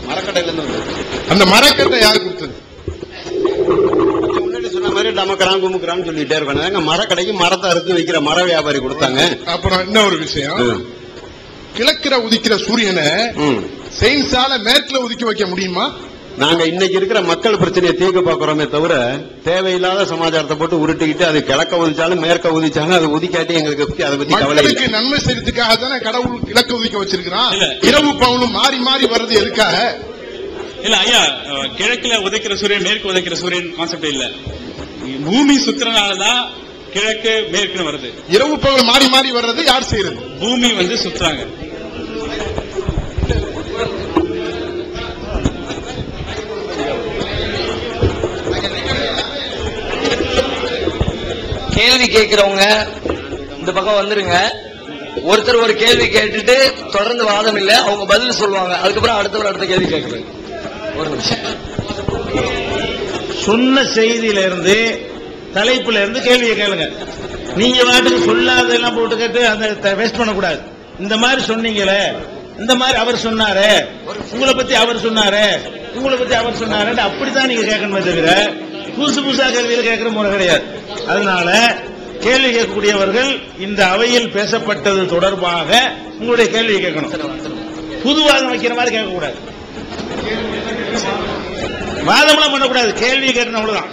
மரக்கடையில இருந்து அந்த மரக்கட்டை யாரு கொடுத்தது? முன்னாடி சொன்ன மாதிரி டமக்கிறான் குமுக்கிறான்னு சொல்லிட்டே இருக்காங்க. மரக்கடைக்கு மரத்தை அறுத்து வைக்கிற மர வியாபாரி கொடுத்தாங்க. அப்புறம் இன்னொரு விஷயம், கிழக்கிற உதிக்கிற சூரியனை செயின்ஸால மேற்குல உதிக்க வைக்க முடியுமா? நாங்க இன்னைக்கு இருக்கிற மக்கள் பிரச்சனையை தீர்க்க பாக்குறோமே தவிர தேவையில்லாத சமாச்சாரத்தை போட்டு உருட்டிக்கிட்டு அது கிழக்க உதிச்சாலும் மேற்க உதிச்சாலும் அது உதிக்காட்டி எங்களுக்கு அதை பத்தி கவலை இல்லை. நன்மை செய்யறதுக்காக தானே கடவுள் கிழக்க உதிக்க வச்சிருக்கிறான். இரவு பகலும் மாறி மாறி வர்றது எதுக்காக? இல்ல ஐயா, கிழக்குல உதைக்கிற சூரியன் மேற்கு உதைக்கிற சூரியன் கான்செப்ட் இல்ல. பூமி சுத்துறனாலதான் கிழக்கு மேற்குன்னு வருது. இரவு பகல் மாறி மாறி வர்றது யார் செய்யறது? பூமி சுத்துறாங்க. கேள்வி கேட்கிறவங்க இந்த பக்கம் வந்துருங்க. ஒருத்தர் ஒரு கேள்வி கேட்டுட்டு தொடர்ந்து வாதம் இல்ல, அவங்க பதில் சொல்லுவாங்க. அதுக்கப்புறம் அடுத்தவர் அடுத்த கேள்வி கேட்கறது. ஒரு நிமிஷம். சொன்ன செய்தியில இருந்து தலைப்புல இருந்து கேள்வியை கேளுங்க. நீங்க வாட்டுக்கு சொல்லாதெல்லாம் போட்டு கேட்டு அதை வேஸ்ட் பண்ணக்கூடாது. இந்த மாதிரி சொன்னீங்களே, இந்த மாதிரி அவர் சொன்னாரு, உங்களை பத்தி அவர் சொன்னாரு, உங்களை பத்தி அவர் சொன்னாரு, அப்படித்தான் நீங்க கேட்கணுமே தவிர புதுசு புதுசா கேள்வியில் கேட்கிற முறை கிடையாது. அதனால கேள்வி கேட்கக்கூடியவர்கள் இந்த அவையில் பேசப்பட்டது தொடர்பாக உங்களுடைய கேள்வியை கேட்கணும். புதுவாதம் வைக்கிற மாதிரி கேட்கக்கூடாது, வாதம்லாம் பண்ணக்கூடாது. கேள்வி கேட்கணும், அவ்வளவுதான்.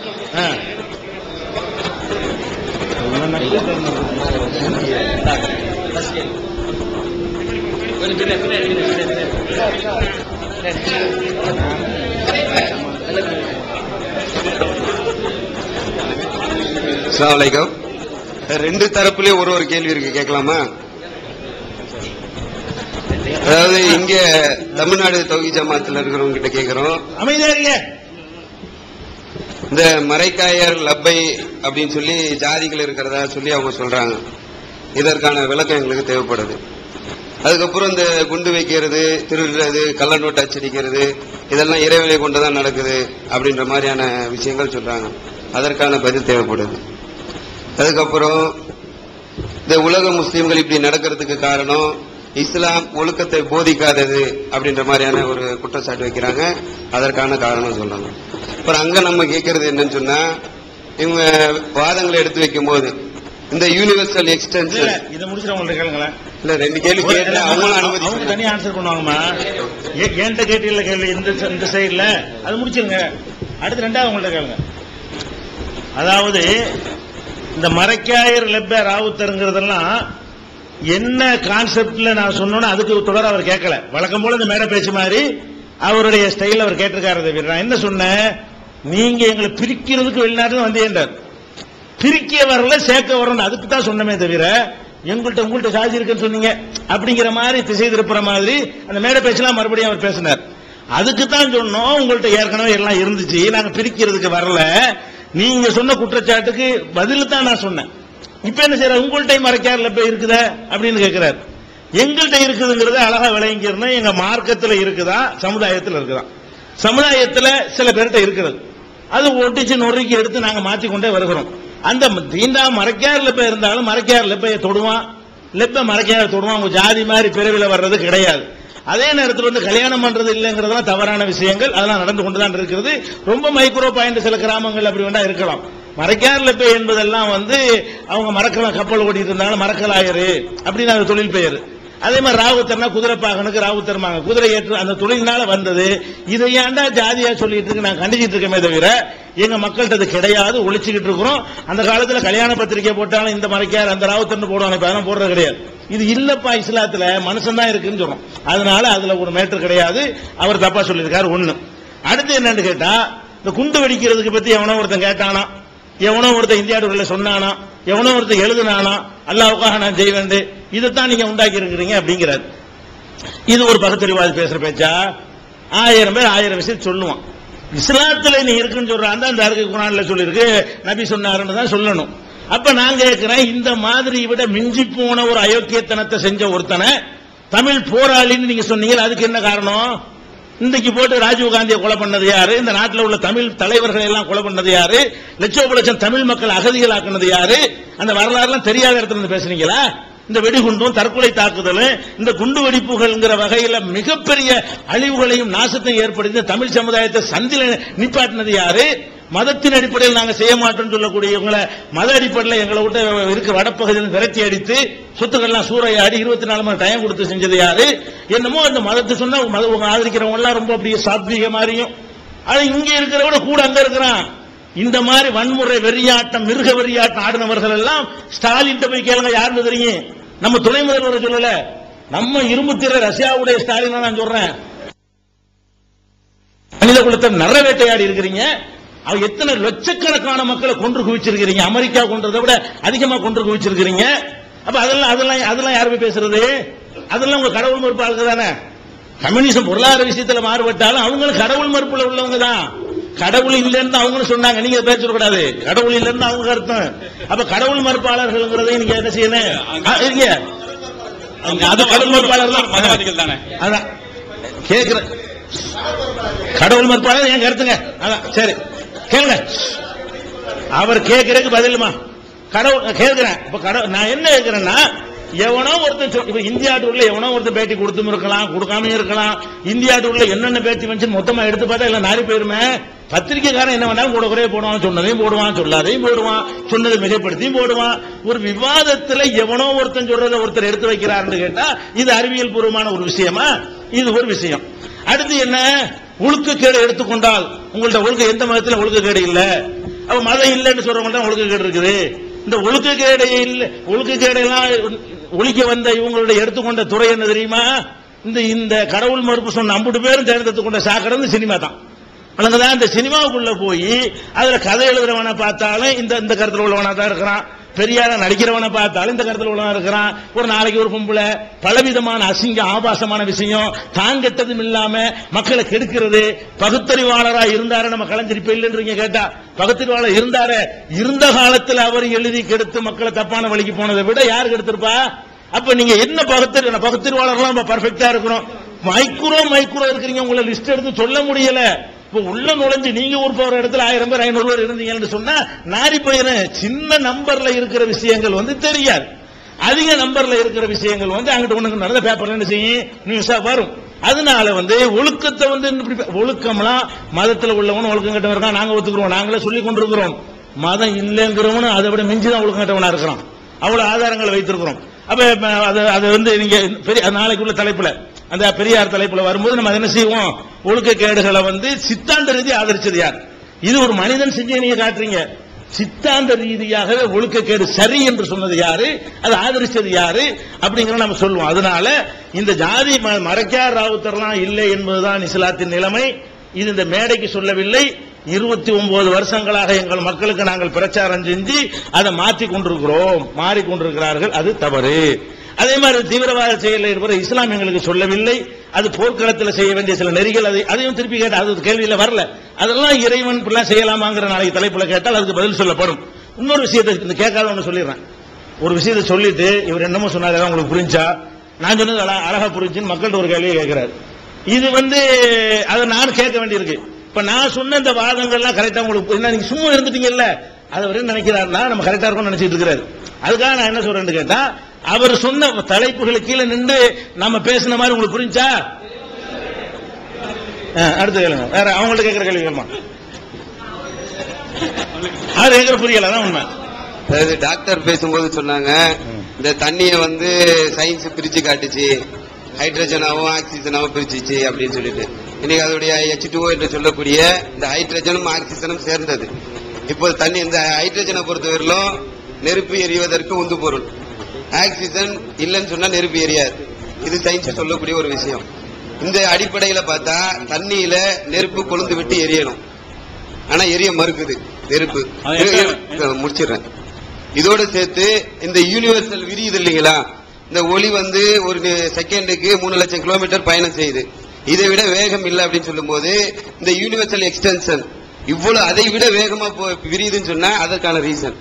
அஸ்ஸலாமு அலைக்கும். ரெண்டு தரப்புலயும் ஒரு கேள்வி இருக்கு, கேட்கலாமா? அதாவது இங்க தமிழ்நாடு தௌஹீத் ஜமாத்துல இருக்கிறவங்க கிட்ட கேட்கிறோம். இந்த மரைக்காயர் லப்பை அப்படின்னு சொல்லி ஜாதிகள் இருக்கிறதா சொல்லி அவங்க சொல்றாங்க. இதற்கான விளக்கம் எங்களுக்கு தேவைப்படுது. அதுக்கப்புறம் இந்த குண்டு வைக்கிறது, திருடுறது, கள்ள நோட்டு அச்சடிக்கிறது, இதெல்லாம் இறைவனை கொண்டுதான் நடக்குது அப்படின்ற மாதிரியான விஷயங்கள் சொல்றாங்க. அதற்கான பதில் தேவைப்படுது. அதுக்கப்புறம் இந்த உலக முஸ்லீம்கள் இப்படி நடக்கிறதுக்கு காரணம் இஸ்லாம் ஒழுக்கத்தை போதிக்காதது அப்படின்ற மாதிரியான ஒரு குற்றச்சாட்டு வைக்கிறாங்க. அதற்கான காரணம் சொல்றாங்க. அப்புறம் அங்க நம்ம கேட்கறது என்னன்னு சொன்னா, இவங்க வாதங்களை எடுத்து வைக்கும் போது இந்த யூனிவர்சல் எக்ஸ்டென்ஷன் இதை முடிச்சு அவங்கள்ட்ட கேளுங்களேன். இல்ல ரெண்டு கேள்வி கேட்டு அவங்களும் அனுமதி அவங்க தனியா ஆன்சர் பண்ணுவாங்கம்மா. என்கிட்ட கேட்டீங்கள கேள்வி இந்த சைடுல அது முடிச்சிருங்க. அடுத்து ரெண்டாவது உங்கள்ட்ட கேளுங்க. அதாவது இந்த மரைக்காயர் லெப்ப ராவுத்தருங்கிறதெல்லாம் என்ன கான்செப்ட்ல நான் சொன்னோன்னு அதுக்கு தொடர அவர் கேட்கல. வழக்கம் போல இந்த மேடை பேச்சு மாதிரி அவருடைய ஸ்டைல் அவர் கேட்டிருக்காரு. நான் என்ன சொன்னேன், நீங்க எங்களை பிரிக்கிறதுக்கு வெளிநாட்டு வந்தேன்றார். பிரிக்க வரல சேர்க்க வரணும், அதுக்கு தான் சொன்னமே தவிர உங்கள்கிட்ட சாதி இருக்குன்னு சொன்னீங்க அப்படிங்கிற மாதிரி திசை திருப்புற மாதிரி அந்த மேடை பேச்செல்லாம் மறுபடியும் அவர் பேசினார். அதுக்கு தான் சொன்னோம், உங்கள்கிட்ட ஏற்கனவே எல்லாம் இருந்துச்சு, நாங்க பிரிக்கிறதுக்கு வரல. நீங்க சொன்ன குற்றச்சாட்டுக்கு பதில் தான் நான் சொன்னேன். இப்ப என்ன செய்யற, உங்கள்கிட்ட மறைக்காருல போய் இருக்குதா அப்படின்னு கேட்கிறாரு. எங்கள்கிட்ட இருக்குதுங்கிறத அழகா விளங்கிக்கிறணும். எங்க மார்க்கத்தில் இருக்குதா, சமுதாயத்தில் இருக்குதா? சமுதாயத்தில் சில பேர்கிட்ட இருக்கிறது, அது ஒட்டிச்சு நொறுக்கி எடுத்து நாங்க மாற்றிக்கொண்டே வருகிறோம். அந்த தீண்டா மறைக்கார் லெப்ப இருந்தாலும் மறைக்கார் லெப்பைய தொடுவான், லெப்ப மறைக்கார தொடுவான். உங்க ஜாதி மாதிரி பிறவில வர்றது கிடையாது. அதே நேரத்தில் கல்யாணம் பண்றது இல்லைங்கிறதெல்லாம் தவறான விஷயங்கள், அதெல்லாம் நடந்து கொண்டுதான் இருக்கிறது. ரொம்ப மைக்ரோ பாயிண்ட் சில கிராமங்கள் அப்படி வேண்டா இருக்கலாம். மறைக்கார் லெப்பை என்பதெல்லாம் அவங்க மரக்கலாம், கப்பல் ஓட்டிட்டு இருந்தாலும் மரக்கலாயரு அப்படின்னு அது தொழில் பெயர். அதே மாதிரி ராவுத்தர்னா குதிரைப்பாகனுக்கு ராவுத்தர்மாங்க, குதிரை ஏற்று அந்த தொழில்னால வந்தது. இதை ஏன்டா ஜாதியா சொல்லிட்டு இருக்கு நான் கண்டிச்சிட்டு இருக்கமே தவிர எங்க மக்கள்கிட்ட அது கிடையாது, ஒழிச்சுக்கிட்டு இருக்கிறோம். அந்த காலத்துல கல்யாண பத்திரிகை போட்டாலும் இந்த மறைக்கார் அந்த ராவுத்தர்னு போடுவாங்க, இப்ப அதெல்லாம் போடுறது கிடையாது. இது இல்லப்பா, இஸ்லாத்துல மனுஷன் தான் இருக்குன்னு சொல்றோம். அதனால அதுல ஒரு மேட்டர் கிடையாது. அவர் தப்பா சொல்லியிருக்காரு. ஒண்ணு. அடுத்து என்னன்னு கேட்டா, இந்த குண்டு வெடிக்கிறதுக்கு பத்தி எவனோ ஒருத்தன் கேட்டானா, எவனோ ஒருத்தன் இந்தியா டுடேல சொன்னானா, எவனோ ஒருத்தன் எழுதுனானா, அல்லாஹ்வுக்காக நான் செய்வேன், இதைத்தான் நீங்க உண்டாக்கி இருக்கிறீங்க அப்படிங்கிறார். இது ஒரு பகுத்தறிவாதி பேசுற பேச்சா? 1000 பேர் 1000 விஷயம் சொல்லுவான். இஸ்லாத்துல நீ இருக்குன்னு சொல்றான், அந்த அருக்கு குர்ஆன்ல சொல்லிருக்கு, நபி சொன்னாருன்னு தான் சொல்லணும். அப்ப நான் கேட்கிறேன், இந்த மாதிரி விட மிஞ்சி போன ஒரு அயோக்கியத்தனத்தை செஞ்ச ஒருத்தனை தமிழ் போராளின்னு நீங்க சொன்னீங்க, அதுக்கு என்ன காரணம்? இன்றைக்கு போட்டு ராஜீவ்காந்தியை கொலை பண்ணது யாரு? இந்த நாட்டில் உள்ள தமிழ் தலைவர்கள் எல்லாம் கொலை பண்ணது யாரு? லட்சோப லட்சம் தமிழ் மக்கள் அகதிகளாக்குனது யாரு? அந்த வரலாறுலாம் தெரியாத இடத்துல இருந்து பேசுறீங்களா? இந்த வெடிகுண்டும் தற்கொலை தாக்குதலும் இந்த குண்டு வெடிப்புகள்ங்கிற வகையில மிகப்பெரிய அழிவுகளையும் நாசத்தையும் ஏற்படுத்தி தமிழ் சமுதாயத்தை சந்தில நிப்பாட்டினது யாரு? மதத்தின் அடிப்படையில் நாங்க செய்ய மாட்டோம் சொல்லக்கூடியவங்களை மத அடிப்படையில் எங்களை விட்டு இருக்க வடப்பகுதியில் விரட்டி அடித்து சொத்துக்கள்லாம் சூறையாடி 24 மணி டைம் கொடுத்து செஞ்சது யாரு? என்னமோ அந்த மதத்தை சொன்னா மதம் ஆதரிக்கிறவங்க எல்லாம் ரொம்ப அப்படியே சாத்வீக மாதிரியும், அது இங்க இருக்கிறவங்க கூட அங்க இருக்கிறான். இந்த மாதிரி வன்முறை வெறியாட்டம் மிருக வெறியாட்டம் ஆடினவர்கள் எல்லாம் ஸ்டாலின் போய் கேளுங்க, யாருன்னு தெரியும்? நம்ம துணை முதல்வரை சொல்லல, நம்ம இரும்புத்திர ரஷ்யாவுடைய ஸ்டாலின் நான் சொல்றேன். மனித குலத்தை நிறைவேட்டையாடி இருக்கிறீங்க. அவ எத்தனை லட்சக்கணக்கான மக்களை கொன்று குவிச்சிருக்கிறீங்க, அமெரிக்கா கொன்றதை விட அதிகமா கொன்று குவிச்சிருக்கிறீங்க. அப்ப அதெல்லாம் யாருமே பேசுறது? அதெல்லாம் உங்க கடவுள் மறுப்பு ஆளுங்க தானே. கம்யூனிசம் பொருளாதார விஷயத்துல மாறுபட்டாலும் அவங்களும் கடவுள் மறுப்புல உள்ளவங்க தான். கடவுள் இல்லைன்னு அவங்களும் சொன்னாங்க, நீங்க பேசக்கூடாது. கடவுள் இல்லைன்னு அவங்க அர்த்தம். அப்ப கடவுள் மறுப்பாளர்கள் நீங்க என்ன செய்யணும்? அது கடவுள் மறுப்பாளர்கள் தானே. அதான் கேக்குற கடவுள் மறுப்பாளர் என் கருத்துங்க. அதான் சரி கேளுங்க. அவர் கேட்கறதுக்கு பதிலுமா கடவுள் கேட்கிறேன். இப்ப கடவுள் நான் என்ன கேட்கிறேன்னா, எவனோ ஒருத்தர் இப்ப இந்தியா டூர்ல எவனோ ஒருத்தர் பேட்டி கொடுத்தும் இருக்கலாம், கொடுக்காம இருக்கலாம். இந்தியா டூர்ல என்னென்ன பேட்டி வந்து மொத்தமா எடுத்து பார்த்தா எல்லாம் நாரி போயிருமே. பத்திரிகைக்காரன் என்ன வேணாலும் கூட குறைய போடுவான், சொன்னதையும் போடுவான், சொல்லாதையும் போடுவான், சொன்னதை மிகைப்படுத்தியும் போடுவான். ஒரு விவாதத்துல எவனோ ஒருத்தன் சொல்றதை ஒருத்தர் எடுத்து வைக்கிறாருன்னு கேட்டா இது அறிவியல் பூர்வமான ஒரு விஷயமா? இது ஒரு விஷயம். அடுத்து என்ன? ஒழுக்கக்கேடு எடுத்துக்கொண்டால் உங்கள்ட்ட ஒழுக்க எந்த மதத்தில் ஒழுக்கக்கேடு இல்ல, அப்ப மதம் இல்லைன்னு சொல்றவங்க தான் ஒழுக்கக்கேடு இருக்குது. இந்த ஒழுக்கக்கேடெல்லாம் ஒழிக்க வந்த இவங்களுடைய எடுத்துக்கொண்ட துறை என்ன தெரியுமா? இந்த கடவுள் மறுப்பு சொன்ன 50 பேரும் தேர்ந்தெடுத்து கொண்ட சாக்கடை சினிமா தான். வழங்குதான். இந்த சினிமாவுக்குள்ள போய் அதுல கதை எழுதுறவனை பார்த்தாலும் இந்த கருத்துல உள்ளவனா தான் இருக்கிறான். பெரியார நடிக்கிறவனை பார்த்தாலும் இந்த கருத்துல உள்ளவனா இருக்கிறான். ஒரு நாளைக்கு ஒரு பொம்பளை பலவிதமான அசிங்க ஆபாசமான விஷயம் தாங்கட்டதும் இல்லாம மக்களை கெடுக்கிறது. பகுத்தறிவாளரா இருந்தாரு நம்ம கலைஞர் இல்லைன்றீங்க கேட்டா, பகுத்தறிவாளர் இருந்தாரு. இருந்த காலத்தில் அவர் எழுதி கெடுத்து மக்களை தப்பான வழிக்கு போனதை விட யாரு கெடுத்திருப்பா? அப்ப நீங்க என்ன பகுத்தறிவாளர்லாம் பர்ஃபெக்டா இருக்கணும். மைக்ரோ இருக்கிறீங்க. உங்களை லிஸ்ட் எடுத்து சொல்ல முடியல. உள்ள நுழைஞ்சு நீங்க ஊர் போற இடத்துல 1000 பேர் 500 பேர் இருந்தீங்கன்னு சொன்னா நாரி போயிரு. சின்ன நம்பர்ல இருக்கிற விஷயங்கள் தெரியாது. அதிக நம்பர்ல இருக்கிற விஷயங்கள் அங்கிட்டு ஒண்ணுக்கு நடந்த பேப்பர்ல என்ன செய்யும், நியூஸா வரும். அதனால ஒழுக்கத்தை ஒழுக்கம்லாம் மதத்துல உள்ளவனும் ஒழுக்கம் கட்டவன் இருக்கான். நாங்க ஒத்துக்கிறோம், நாங்களே சொல்லி கொண்டிருக்கிறோம். மதம் இல்லைங்கிறவனும் அதை விட மிஞ்சிதான் ஒழுக்கம் கட்டவனா இருக்கிறான். அவ்வளவு ஆதாரங்களை வைத்திருக்கிறோம். அப்ப அது நீங்க நாளைக்குள்ள தலைப்புல அந்த பெரியார் தலைப்புல வரும்போது நம்ம என்ன செய்வோம்? ஒழுக்கக்கேடுகளை சித்தாந்த ரீதி ஆதரிச்சது யார்? இது ஒரு மனிதன் செஞ்சு நீங்க காட்டுறீங்க. சித்தாந்த ரீதியாகவே ஒழுக்கக்கேடு சரி என்று சொன்னது யாரு? அதை ஆதரிச்சது யாரு? அப்படிங்கிற நம்ம சொல்லுவோம். அதனால இந்த ஜாதி மரைக்கார் ராவுத்தர்லாம் இல்லை என்பதுதான் இஸ்லாத்தின் நிலைமை. இது இந்த மேடைக்கு சொல்லவில்லை. 29 வருஷங்களாக எங்கள் மக்களுக்கு நாங்கள் பிரச்சாரம் செஞ்சு அதை மாற்றிக்கொண்டிருக்கிறார்கள். அது தவறு. அதே மாதிரி தீவிரவாத செயலில் இருப்பது இஸ்லாம் எங்களுக்கு சொல்லவில்லை. அது போர்க்களத்தில் செய்ய வேண்டிய சில நெறிகள். அதையும் திருப்பி கேட்டால் அது கேள்வியில வரல. அதெல்லாம் இறைவன் இப்படிலாம் செய்யலாமாங்கிற நாளைக்கு தலைப்புல கேட்டால் அதுக்கு பதில் சொல்லப்படும். இன்னொரு விஷயத்தை கேட்காத ஒன்று சொல்லிடுறேன். ஒரு விஷயத்தை சொல்லிட்டு இவர் என்னமோ சொன்னாரு, உங்களுக்கு புரிஞ்சா? நான் சொன்னது அழகா புரிஞ்சுன்னு மக்கள்கிட்ட ஒரு கேள்வியை கேட்கிறாரு. இது அதை நான் கேட்க வேண்டியிருக்கு. இப்ப நான் சொன்ன இந்த வாதங்கள்லாம் கரெக்டா உங்களுக்கு என்ன, நீங்க சும்மா இருந்துட்டீங்கல்ல, அதை வரையும் நினைக்கிறாருன்னா நம்ம கரெக்டா இருக்கும் நினைச்சிட்டு இருக்கிறாரு. அதுக்காக நான் என்ன சொல்றேன்னு கேட்டா, அவர் சொன்ன தலைப்புகளுக்கு கீழே நின்று நம்ம பேசின மாதிரி உங்களுக்கு புரிஞ்சா? அடுத்து கேளுங்க. வேற அவங்கள்ட்ட கேட்கிற கேள்வி கேளுமா? அது கேட்கிற புரியல, தான் உண்மை. அதாவது டாக்டர் பேசும்போது சொன்னாங்க, இந்த தண்ணியை சயின்ஸ் பிரிச்சு காட்டுச்சு, ஹைட்ரஜனாவும் ஆக்சிஜனாவும் பிரிச்சிச்சு அப்படின்னு சொல்லிட்டு. இன்னைக்கு அதோடைய H2O என்று சொல்லக்கூடிய இந்த ஹைட்ரஜனும் ஆக்சிஜனும் சேர்ந்தது. இப்போ தண்ணி இந்த ஹைட்ரஜனை பொறுத்தவரையிலும் நெருப்பு எரிவதற்கு உந்து பொருள். ஆக்சிஜன் இல்லைன்னு சொன்னா நெருப்பு எரியாது. இது சயின்ஸ் சொல்லக்கூடிய ஒரு விஷயம். இந்த அடிப்படையில பார்த்தா தண்ணியில நெருப்பு கொழுந்து விட்டு எரியணும், ஆனா எரிய மறுக்குது நெருப்பு. முடிச்சிடுறேன். இதோட சேர்த்து இந்த யூனிவர்சல் விரியுது இல்லைங்களா, இந்த ஒளி ஒரு செகண்டுக்கு 3 லட்சம் கிலோமீட்டர் பயணம் செய்யுது. இதை விட வேகம் இல்லை அப்படின்னு சொல்லும் போது இந்த யூனிவர்சல் எக்ஸ்டென்ஷன் இவ்வளவு அதை விட வேகமா விரியுதுன்னு சொன்னா அதற்கான ரீசன்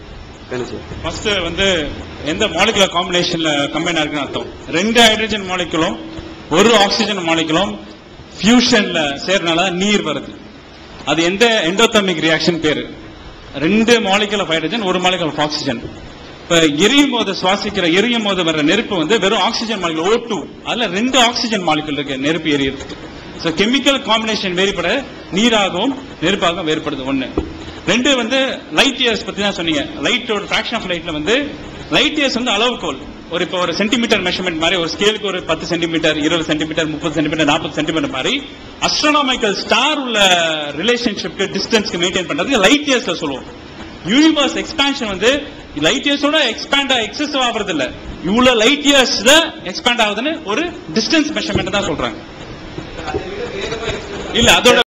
ஃபர்ஸ்ட் எந்த மாலிகுலர் காம்பினேஷன்ல கம்பைன் ஆகுதுன்னு அர்த்தம். 2 ஹைட்ரஜன் மாலிகுலும் 1 ஆக்சிஜன் மாலிகுலும் ஃபியூஷன்ல சேர்றனால நீர் வருது. அது எந்த எண்டோதெர்மிக் ரியாக்ஷன் பேரு. 2 molecule of hydrogen 1 molecule of oxygen. இப்ப எரியும் போது வர்ற நெருப்பு வந்து வெறும் ஆக்சிஜன் மாலிகுல் O2, அதுல 2 ஆக்சிஜன் மாலிகுல் இருக்கு நெருப்பு எரியறதுக்கு. சோ கெமிக்கல் காம்பினேஷன் வேறுபட நீராகவும் நெருப்பாகவும் வேறுபடுது. 1. 2 வந்து லைட் இயர்ஸ் பத்தி தான் சொன்னீங்க. லைட்டோட ஃபிராக்ஷன் ஆஃப் லைட்ல வந்து லைட் இயர்ஸ் வந்து அளவுகோல். இப்போ ஒரு சென்டிமீட்டர் மெஷர்மெண்ட் மாதிரி ஒரு ஸ்கேலுக்கு ஒரு 10 சென்டிமீட்டர், 20 சென்டிமீட்டர், 30 சென்டிமீட்டர், 40 சென்டிமீட்டர் மாதிரி அஸ்ட்ரோனாமிக்கல் ஸ்டார் உள்ள ரிலேஷன்ஷிப்க்கு டிஸ்டன்ஸ்க்கு மெயின்டைன் பண்றதுக்கு லைட் இயர்ஸ்ல சொல்லுவோம். யூனிவர்ஸ் எக்ஸ்பான்ஷன் வந்து லைட் இயர்ஸோட எக்ஸ்பெசிவ் ஆகுறது இல்ல, இவ்வளவு லைட் இயர்ஸ் எக்ஸ்பேண்ட் ஆகுதுன்னு ஒரு டிஸ்டன்ஸ் மெஷர்மெண்ட் தான் சொல்றாங்க. இல்ல அதோட